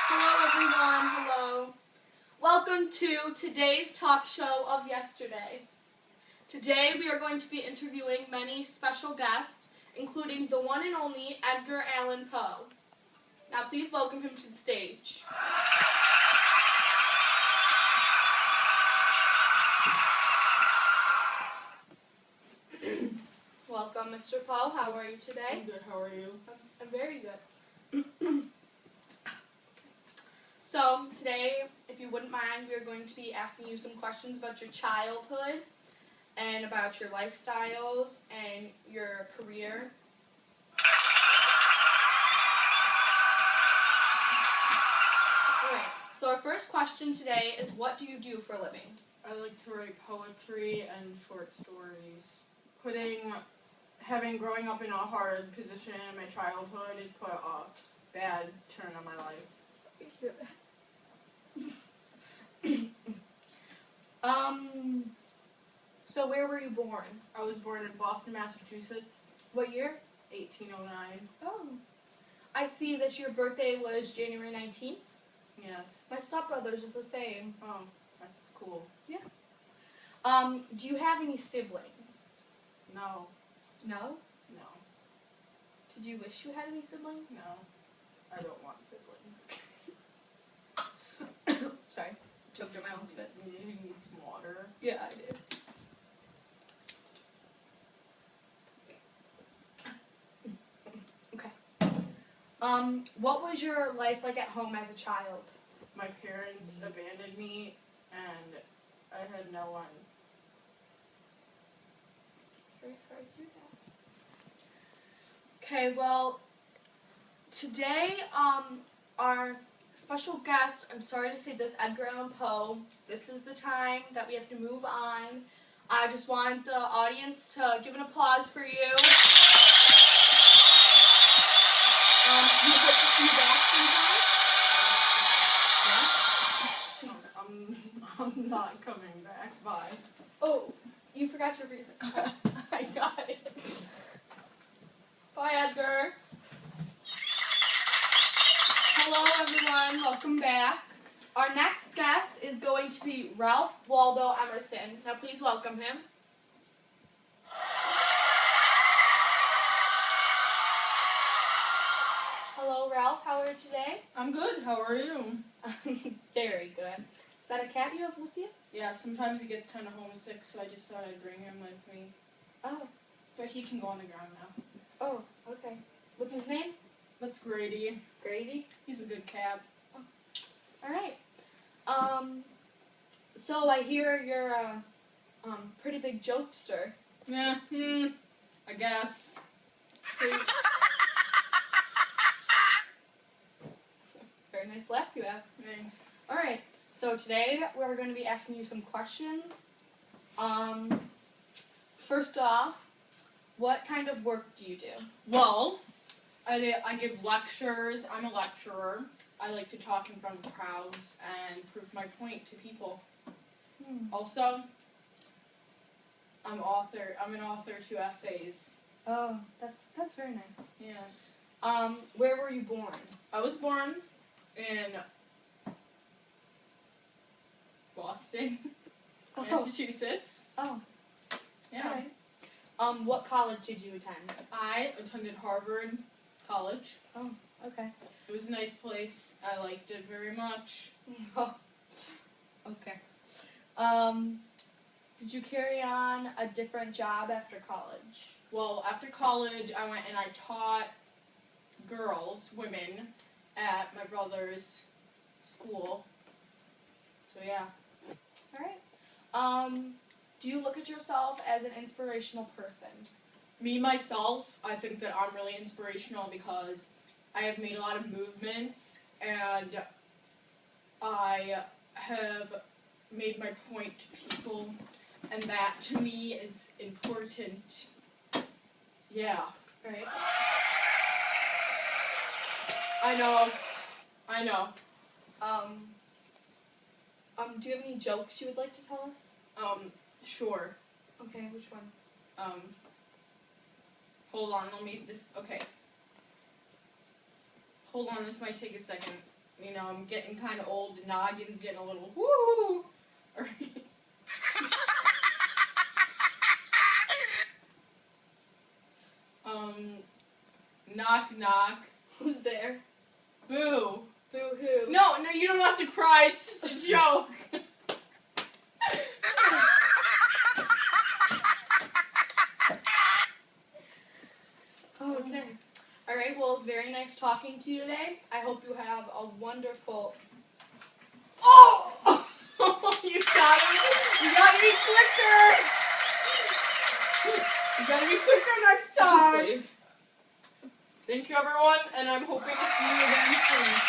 Hello everyone, hello. Welcome to today's talk show of yesterday. Today we are going to be interviewing many special guests, including the one and only Edgar Allan Poe. Now please welcome him to the stage. Welcome, Mr. Poe. How are you today? I'm good. How are you? I'm very good. So, today, if you wouldn't mind, we are going to be asking you some questions about your childhood and about your lifestyles and your career. Alright, so our first question today is, what do you do for a living? I like to write poetry and short stories. Growing up in a hard position in my childhood has put a bad turn on my life. So where were you born? I was born in Boston, Massachusetts, What year? 1809. Oh. I see that your birthday was January 19th. Yes. My stepbrother's is the same. Oh, that's cool. Do you have any siblings? No. No? No. Did you wish you had any siblings? No. I don't want siblings. Sorry, choked on my own spit. You need some water. Yeah, I did. Okay. What was your life like at home as a child? My parents abandoned me, and I had no one. Very sorry to hear that. Okay, well, today, our special guest, I'm sorry to say this, Edgar Allan Poe, this is the time that we have to move on. I just want the audience to give an applause for you. You hope to see you back sometime? I'm not coming back. Bye. Oh, you forgot your reason. I got it. Bye, Edgar. Hello, everyone. Welcome back. Our next guest is going to be Ralph Waldo Emerson. Now, please welcome him. Hello, Ralph. How are you today? I'm good. How are you? Very good. Is that a cat you have with you? Yeah, sometimes he gets kind of homesick, so I just thought I'd bring him with me. Oh. But he can go on the ground now. Oh, okay. What's his name? That's Grady. Grady? He's a good cat. All right. So I hear you're a pretty big jokester. Yeah, I guess. Very nice laugh you have. Thanks. All right. So today we're going to be asking you some questions. First off, what kind of work do you do? Well, I give lectures. I'm a lecturer. I like to talk in front of crowds and prove my point to people. Also, I'm an author to essays. Oh, that's very nice. Yes. Where were you born? I was born in Boston, Massachusetts. Oh. Yeah. All right. What college did you attend? I attended Harvard College. Oh, okay. It was a nice place. I liked it very much. Okay. Did you carry on a different job after college? Well, after college, I went and I taught women, at my brother's school. So, yeah. All right. Do you look at yourself as an inspirational person? Me, myself, I think that I'm really inspirational because I have made a lot of movements and I have made my point to people, and that to me is important. Yeah. Right. I know. Do you have any jokes you would like to tell us? Sure. Okay, which one? Hold on, okay. Hold on, this might take a second. I'm getting kind of old. The noggin's getting a little woo. Knock knock. Who's there? Boo. Boo-hoo. No, you don't have to cry. It's just a joke. Okay. All right. Well, it's very nice talking to you today. I hope you have a wonderful. Oh! You gotta be quicker. You gotta be quicker next Just time. leave. Thank you, everyone, and I'm hoping to see you again soon.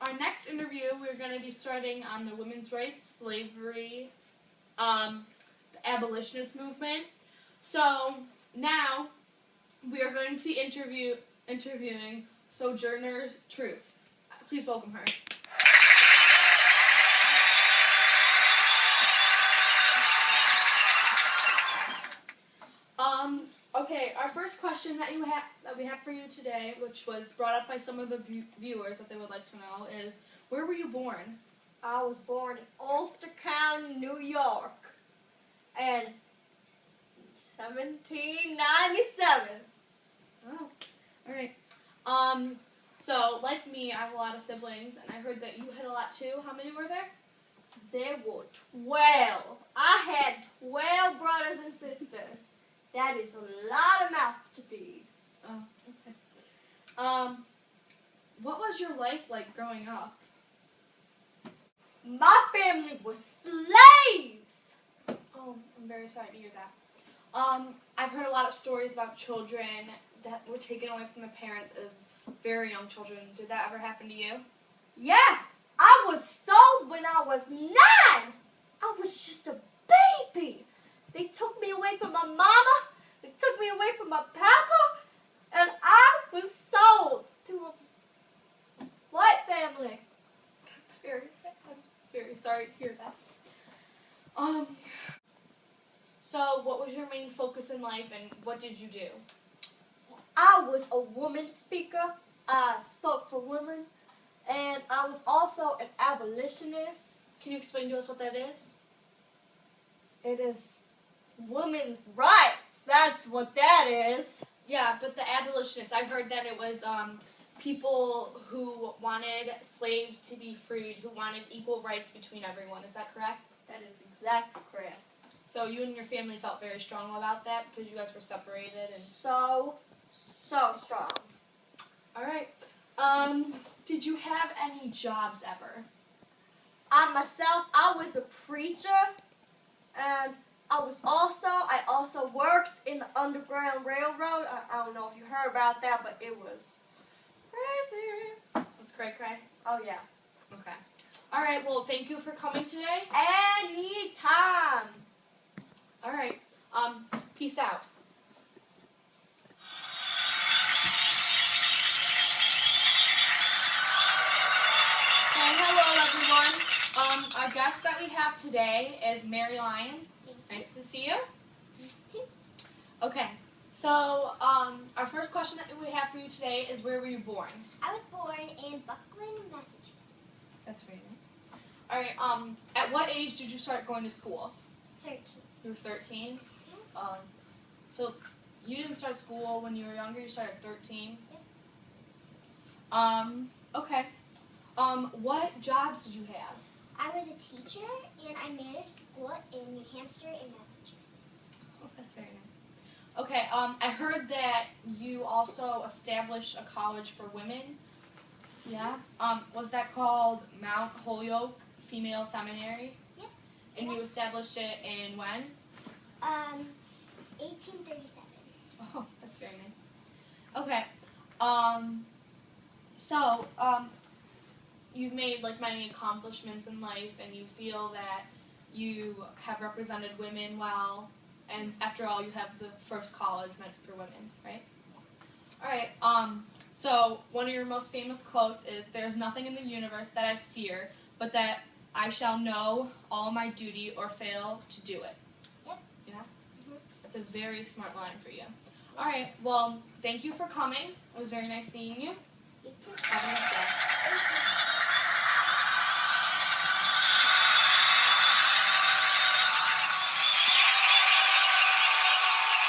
Our next interview, we're going to be starting on the women's rights, slavery, the abolitionist movement. So now we are going to be interviewing Sojourner Truth. Please welcome her. Okay, our first question that we have for you today, which was brought up by some of the viewers that they would like to know, is where were you born? I was born in Ulster County, New York, in 1797. Oh, all right. So like me, I have a lot of siblings, and I heard that you had a lot too. How many were there? There were 12. I had 12 brothers and sisters. That is a lot of mouth to feed. Oh, okay. What was your life like growing up? My family was slaves. Oh, I'm very sorry to hear that. I've heard a lot of stories about children that were taken away from their parents as very young children. Did that ever happen to you? Yeah, I was sold when I was 9. I was just a baby. They took me away from my mama. They took me away from my papa. And I was sold to a white family. That's very sad. I'm very sorry to hear that. So what was your main focus in life, and what did you do? I was a woman speaker. I spoke for women. And I was also an abolitionist. Can you explain to us what that is? It is women's rights. That's what that is. Yeah, but the abolitionists, I've heard that it was people who wanted slaves to be freed, who wanted equal rights between everyone. Is that correct? That is exactly correct. So you and your family felt very strong about that because you guys were separated and... So strong. All right. Did you have any jobs ever? I was a preacher, and I also worked in the Underground Railroad. I don't know if you heard about that, but it was crazy. It was cray-cray? Oh, yeah. Okay. All right, well, thank you for coming today. Anytime. All right. Peace out. Hello, everyone. Our guest that we have today is Mary Lyons. Nice to see you. You too. Okay, so our first question that we have for you today is where were you born? I was born in Buckland, Massachusetts. That's very nice. All right, at what age did you start going to school? 13. You were 13? So you didn't start school when you were younger, you started at 13? Yep. Okay. What jobs did you have? I was a teacher, and I managed school in New Hampshire and Massachusetts. Oh, that's very nice. Okay, I heard that you also established a college for women. Yeah? Was that called Mount Holyoke Female Seminary? Yep. And you established it in when? 1837. Oh, that's very nice. Okay. So, you've made like many accomplishments in life, and you feel that you have represented women well, and after all, you have the first college meant for women, right? All right. So one of your most famous quotes is, "There's nothing in the universe that I fear, but that I shall know all my duty or fail to do it." Yep. Yeah. Mhm. That's a very smart line for you. All right. Well, thank you for coming. It was very nice seeing you. You too. Have a nice day.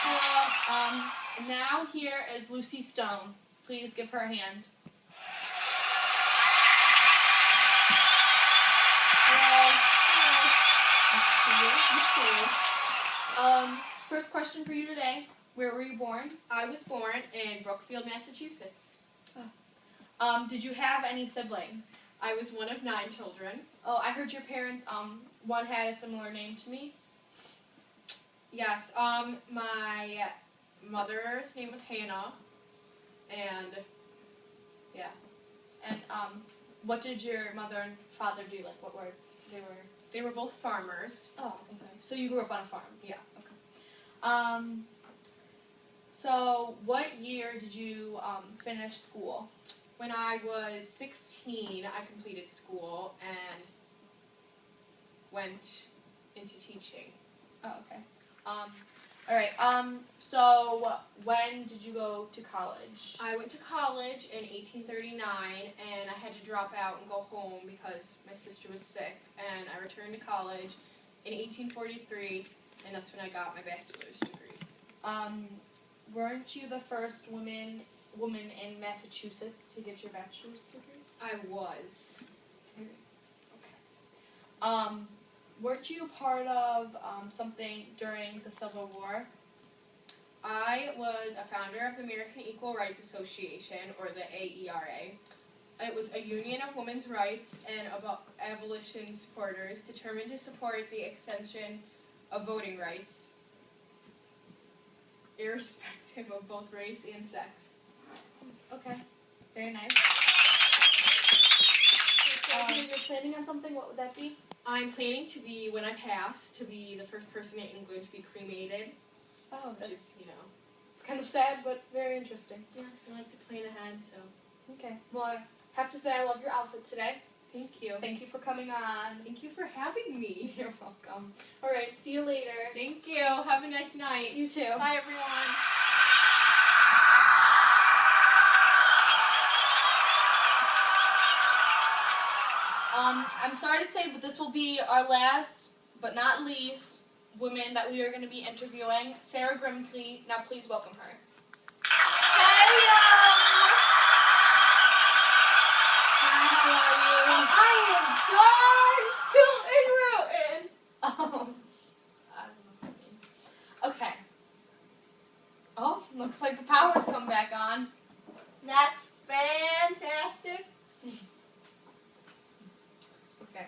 Hello. Now here is Lucy Stone. Please give her a hand. Hello. Nice to see you. First question for you today. Where were you born? I was born in Brookfield, Massachusetts. Did you have any siblings? I was one of 9 children. Oh, I heard your parents, one had a similar name to me. Yes, my mother's name was Hannah, and yeah. And, what did your mother and father do? Like, what were they were? They were both farmers. Oh, okay. So you grew up on a farm? Yeah. Okay. So what year did you, finish school? When I was 16, I completed school and went into teaching. Oh, okay. All right. So when did you go to college? I went to college in 1839, and I had to drop out and go home because my sister was sick, and I returned to college in 1843, and that's when I got my bachelor's degree. Weren't you the first woman in Massachusetts to get your bachelor's degree? I was. Okay. Weren't you part of something during the Civil War? I was a founder of the American Equal Rights Association, or the AERA. It was a union of women's rights and abolition supporters determined to support the extension of voting rights, irrespective of both race and sex. Okay. Very nice. So if you're planning on something, what would that be? I'm planning to be, when I pass, to be the first person in England to be cremated. Oh, Which that's is, it's kind of sad, but very interesting. yeah, I like to plan ahead, so Okay. Well, I have to say I love your outfit today. thank you. Thank you for coming on. Thank you for having me. You're welcome. All right. See you later. Thank you. Have a nice night. You too. Bye, everyone. I'm sorry to say, but this will be our last, but not least, woman that we are going to be interviewing, Sarah Grimkley. Now, please welcome her. Hello! Hi, I am done tootin' rootin'. I don't know what that means. Okay. Oh, looks like the power's come back on. That's fantastic. Okay.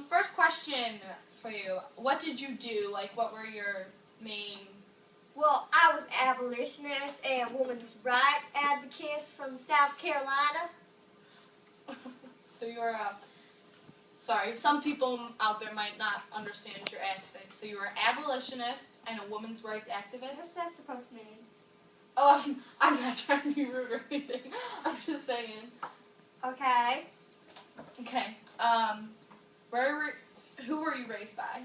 First question for you. What did you do? Like, what were your main... Well, I was abolitionist and women's rights advocates from South Carolina. So you're sorry, some people out there might not understand your accent. So you were an abolitionist and a women's rights activist? What's that supposed to mean? Oh, I'm not trying to be rude or anything. I'm just saying. Okay. Okay. Who were you raised by?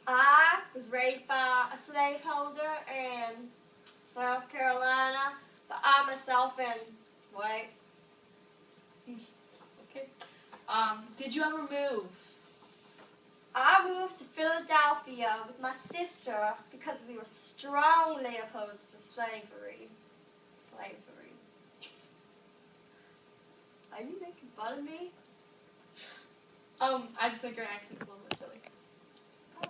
I was raised by a slaveholder in South Carolina, but I myself wait. Okay. Did you ever move? I moved to Philadelphia with my sister because we were strongly opposed to slavery. Are you making fun of me? I just think your accent's a little bit silly. Oh,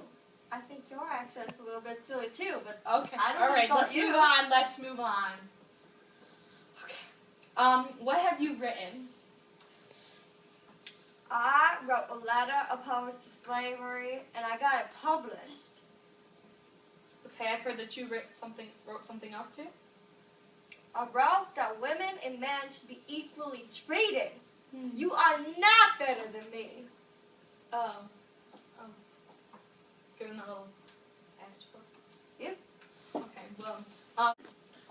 I think your accent's a little bit silly too, but Okay. I don't All right. insult Let's you. move on. Let's move on. Okay. What have you written? I wrote a letter opposed to slavery, and I got it published. Okay, I've heard that you wrote something else too. I wrote that women and men should be equally treated. You are not better than me. Oh. Given that little fast book. Yep. Okay.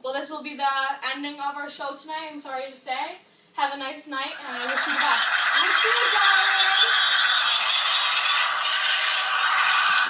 Well, this will be the ending of our show tonight. I'm sorry to say. Have a nice night, and I wish you the best. You too, darling.